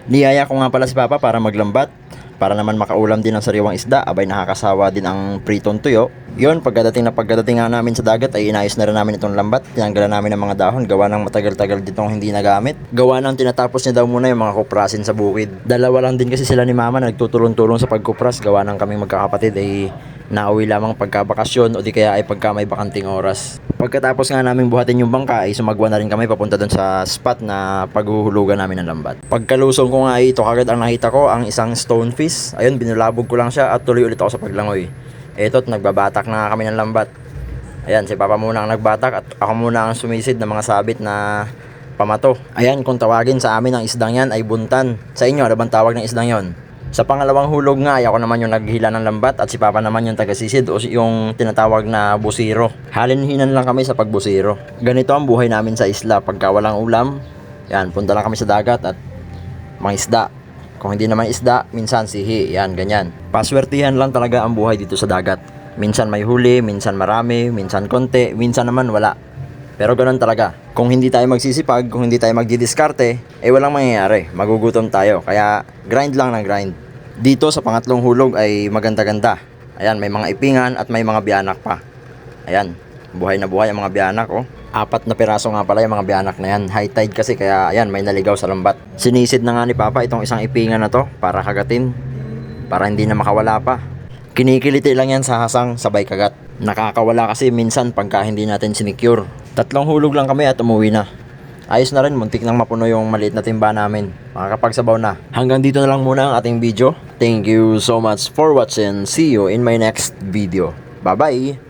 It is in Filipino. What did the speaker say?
Niyaya ko nga pala si Papa para maglambat, para naman makaulam din ng sariwang isda, abay nakakasawa din ang pritong tuyo. Yun, pagdating nga namin sa dagat ay inayos na rin namin itong lambat. Tinanggalan namin ng mga dahon, gawa ng matagal-tagal ditong hindi nagamit. Gawa ng tinatapos niya daw muna yung mga kuprasin sa bukid. Dalawa lang din kasi sila ni Mama na nagtutulong-tulong sa pagkupras, gawa ng kaming magkakapatid ay nauwi lamang pagkabakasyon o di kaya ay pagka may bakanting oras. Pagkatapos nga namin buhatin yung bangka ay sumagwa na rin kami papunta doon sa spot na paghuhulugan namin ng lambat. Pagkalusong ko nga ay ito kagad ang nakita ko, ang isang stonefish. Ayun, binulabog ko lang siya at tuloy ulit ako sa paglangoy. Eto't nagbabatak na kami ng lambat. Ayan, si Papa muna ang nagbatak at ako muna ang sumisid ng mga sabit na pamato. Ayan, kung tawagin sa amin ang isdang yan ay buntan. Sa inyo, ano bang tawag ng isdang yon? Sa pangalawang hulog nga ay ako naman yung naghila ng lambat at si Papa naman yung tagasisid o yung tinatawag na busiro. Halin-hinan lang kami sa pagbusiro. Ganito ang buhay namin sa isla pagka walang ulam. Yan, punta lang kami sa dagat at mga isda. Kung hindi naman isda, minsan sihi. Yan, ganyan. Paswertihan lang talaga ang buhay dito sa dagat. Minsan may huli, minsan marami, minsan konti, minsan naman wala. Pero ganun talaga. Kung hindi tayo magsisipag, kung hindi tayo magdidiskarte, eh walang mangyayari. Magugutom tayo. Kaya grind lang ng grind. Dito sa pangatlong hulog ay maganda-ganda. Ayan, may mga ipingan at may mga biyanak pa. Ayan, buhay na buhay ang mga biyanak, oh. 4 na piraso nga pala yung mga biyanak na yan. High tide kasi kaya ayan, may naligaw sa lambat. Sinisid na nga ni Papa itong isang ipingan na to para kagatin. Para hindi na makawala pa. Kinikiliti lang yan sa hasang sabay kagat. Nakakawala kasi minsan pagka hindi natin sinicure. 3 hulog lang kami at umuwi na. Ayos na rin, muntik nang mapuno yung maliit na timba namin. Makakapagsabaw na. Hanggang dito na lang muna ang ating video. Thank you so much for watching. See you in my next video. Bye bye!